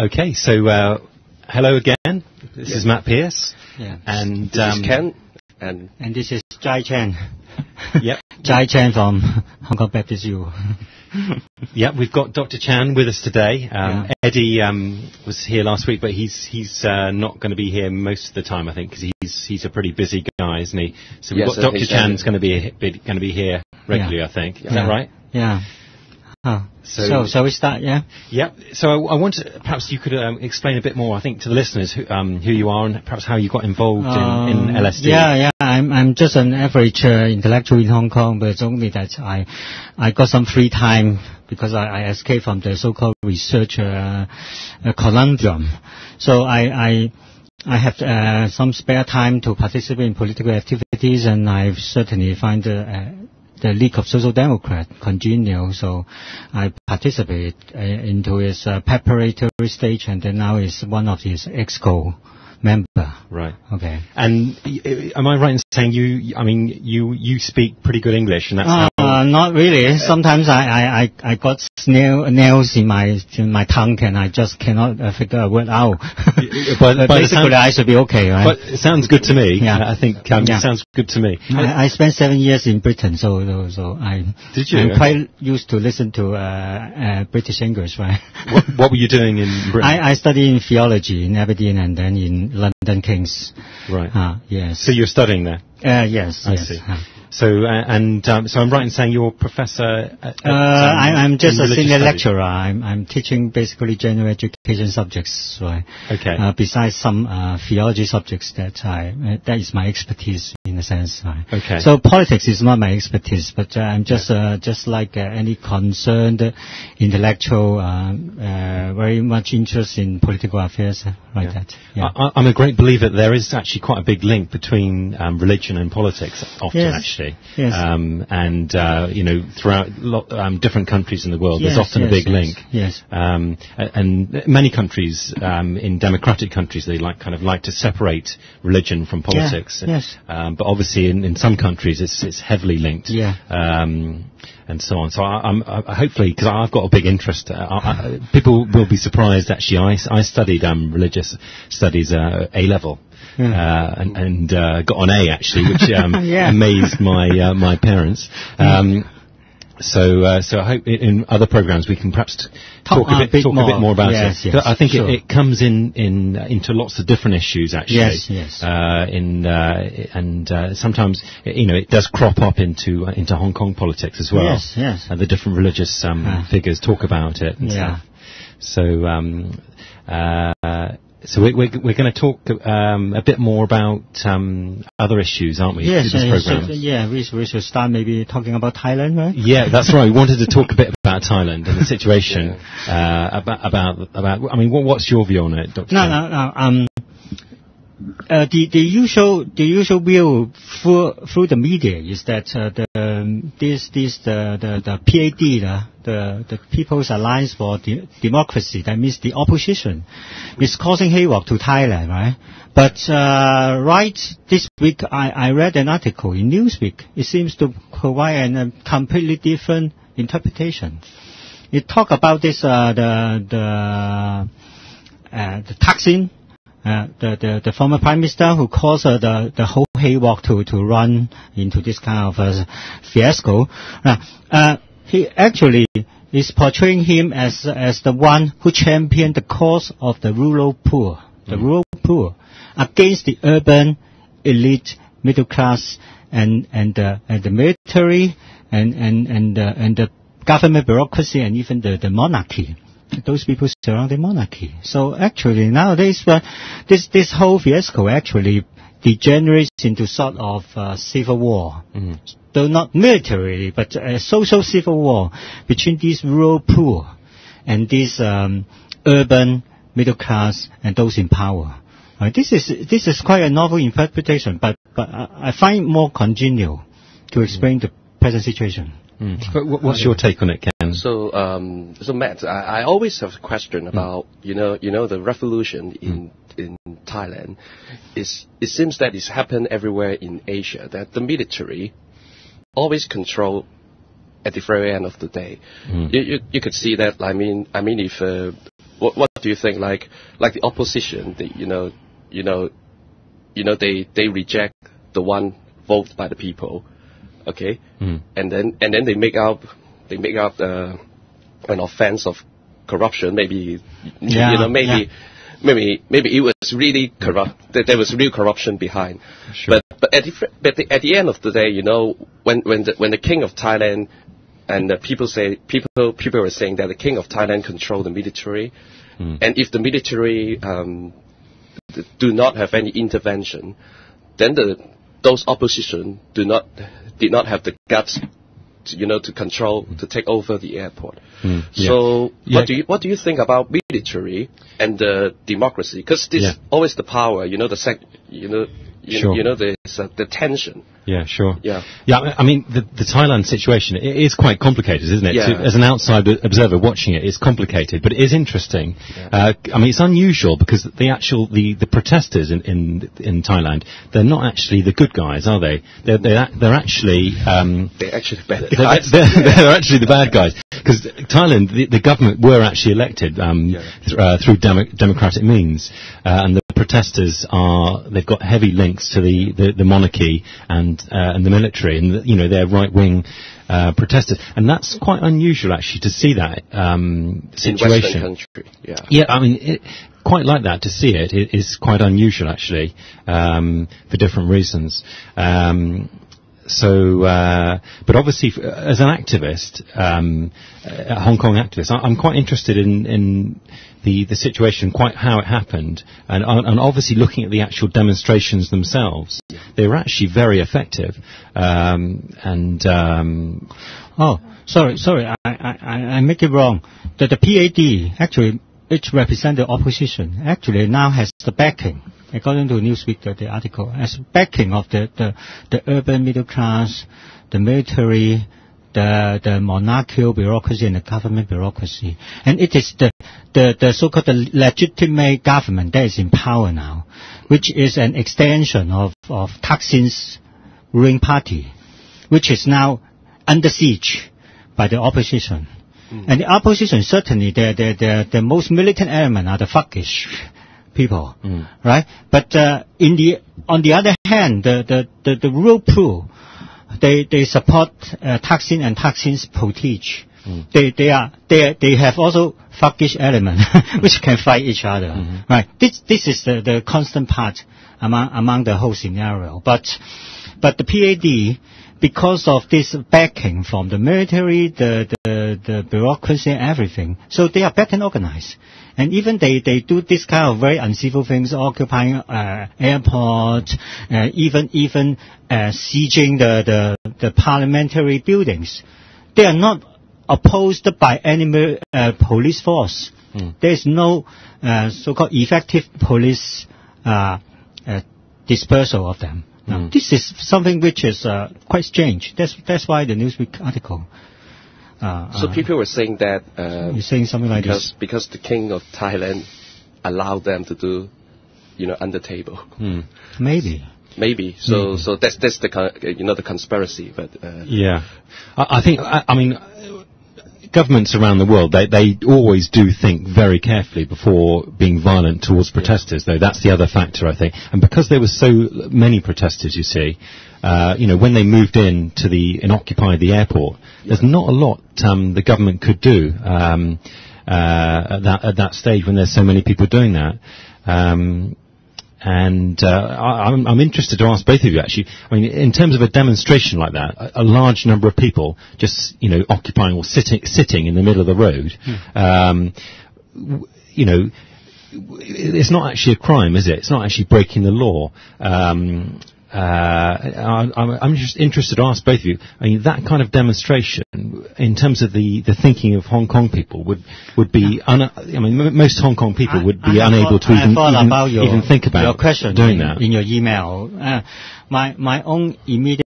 Okay, so hello again. This is Matt Pearce. Yeah. And this is Ken. And this is Jai Chen. Yep. Jai Chen from Hong Kong Baptist U. Yeah, we've got Dr. Chan with us today. Eddie was here last week, but he's not going to be here most of the time, I think, because he's a pretty busy guy, isn't he? So we've got Dr. Chan's going to be here regularly, I think. Is that right? Yeah. So shall we start? Yeah. Yeah. So I want to, perhaps you could explain a bit more, I think, to the listeners who you are and perhaps how you got involved in LSD. Yeah. I'm just an average intellectual in Hong Kong, but it's only that I got some free time because I escaped from the so-called research conundrum. So I have some spare time to participate in political activities, and I certainly find the League of Social Democrats congenial, so I participate into its preparatory stage, and then now is one of his EXCO member. Right. Okay. And am I right in saying you speak pretty good English, and that's how? Not really. Sometimes I got nails in my tongue, and I just cannot figure a word out. But basically, I should be okay, right? But it sounds good to me. Yeah. I think it sounds good to me. I spent 7 years in Britain, so Did you? I'm quite used to listen to British English, right? What were you doing in Britain? I studied in theology in Aberdeen and then in London King's. Right. Yes. So you're studying there? Yes. I see. So so I'm right in saying you're a professor I'm just a senior studies. lecturer. I'm teaching basically general education subjects, right? Okay. Besides some theology subjects that is my expertise in a sense. Right? Okay. So politics is not my expertise, but I'm just like any concerned intellectual, very much interested in political affairs like that. Yeah. I'm a great believer that there is actually quite a big link between religion and politics often, actually. Yes. And throughout different countries in the world, there's often a big link. Yes. And many countries, in democratic countries, they like to separate religion from politics. Yes. But obviously, in some countries, it's heavily linked. Yeah. And so on. So I hopefully, because I've got a big interest, people will be surprised. Actually, I studied religious studies A-level. And got an A actually, which amazed my parents. So I hope in other programs we can perhaps talk a bit more about it. Yes, I think it comes into lots of different issues actually. Yes. And sometimes it does crop up into Hong Kong politics as well. Yes. The different religious figures talk about it. And stuff. So we're going to talk a bit more about other issues, aren't we? Yes, this program. We should start maybe talking about Thailand, right? Yeah, that's right. We wanted to talk a bit about Thailand and the situation. About. I mean, what's your view on it, Dr. No. The usual view through the media is that the PAD, the People's Alliance for Democracy, that means the opposition, is causing haywalk to Thailand, right? But right this week, I read an article in Newsweek. It seems to provide a completely different interpretation. It talk about this the Thaksin. The former Prime Minister who caused the whole haywalk to run into this kind of fiasco. He actually is portraying him as the one who championed the cause of the rural poor, against the urban elite, middle class, and the military, and the government bureaucracy, and even the monarchy. Those people surround the monarchy. So actually nowadays, this whole fiasco actually degenerates into sort of civil war. Mm-hmm. Though not militarily, but a social civil war between these rural poor and these urban middle class and those in power. This is quite a novel interpretation, but I find it more congenial to explain the present situation. But what's your take on it, Ken? So Matt, I always have a question about the revolution in Thailand. It seems that it's happened everywhere in Asia, that the military always control at the very end of the day. You could see that. I mean, if what do you think? Like the opposition, they reject the one voted by the people, okay, and then they make up an offense of corruption. Maybe maybe it was really corrupt. There was real corruption behind. Sure. But at the end of the day, when the king of Thailand and people were saying that the king of Thailand controlled the military, and if the military do not have any intervention, then those opposition did not have the guts to take over the airport. So what do you think about military and democracy? Because this always the power, the tension. Yeah, sure. Yeah. I mean, the Thailand situation, it is quite complicated, isn't it? Yeah. As an outside observer watching it, it's complicated, but it is interesting. Yeah. I mean, it's unusual because the protesters in Thailand, they're not actually the good guys, are they? They're actually they're actually bad guys. They're actually the bad guys. Because Thailand, the government were actually elected through democratic means, and the protesters they've got heavy links to the monarchy and the military, and they're right-wing protesters, and that's quite unusual actually to see that situation. In Western country, yeah. I mean, quite like that to see it. It is quite unusual actually for different reasons. But obviously, as an activist, a Hong Kong activist, I'm quite interested in the situation, quite how it happened, and obviously looking at the actual demonstrations themselves. They were actually very effective. Sorry, I make it wrong. The PAD actually, it represents the opposition. Actually, now has the backing. According to Newsweek, the article, as backing of the urban middle class, the military, the monarchical bureaucracy and the government bureaucracy. And it is the so-called legitimate government that is in power now, which is an extension of Thaksin's ruling party, which is now under siege by the opposition. And the opposition, certainly, the most militant element are the thuggish people, right? But on the other hand, the rural poor, they support Thaksin and Thaksin's protege. They have also thuggish element which can fight each other, right? This is the constant part among the whole scenario. But the PAD, because of this backing from the military, the bureaucracy, and everything, so they are better organized. And even they do this kind of very uncivil things, occupying airports, even sieging the parliamentary buildings. They are not opposed by any police force. There is no so-called effective police dispersal of them. Now, this is something which is quite strange. That's why the Newsweek article. So people were saying that you're saying something like this because the king of Thailand allowed them to do, under table. Maybe. So that's the conspiracy. But I think I mean governments around the world they always do think very carefully before being violent towards protesters. Though that's the other factor, I think. And because there were so many protesters, you see. When they moved in and occupied the airport, there's not a lot the government could do at that stage when there's so many people doing that. I'm interested to ask both of you actually. I mean, in terms of a demonstration like that, a large number of people just occupying or sitting in the middle of the road. It's not actually a crime, is it? It's not actually breaking the law. I'm just interested to ask both of you. I mean, that kind of demonstration, in terms of the thinking of Hong Kong people, would be. Most Hong Kong people would be unable to even think about your question doing that. in your email. My own immediate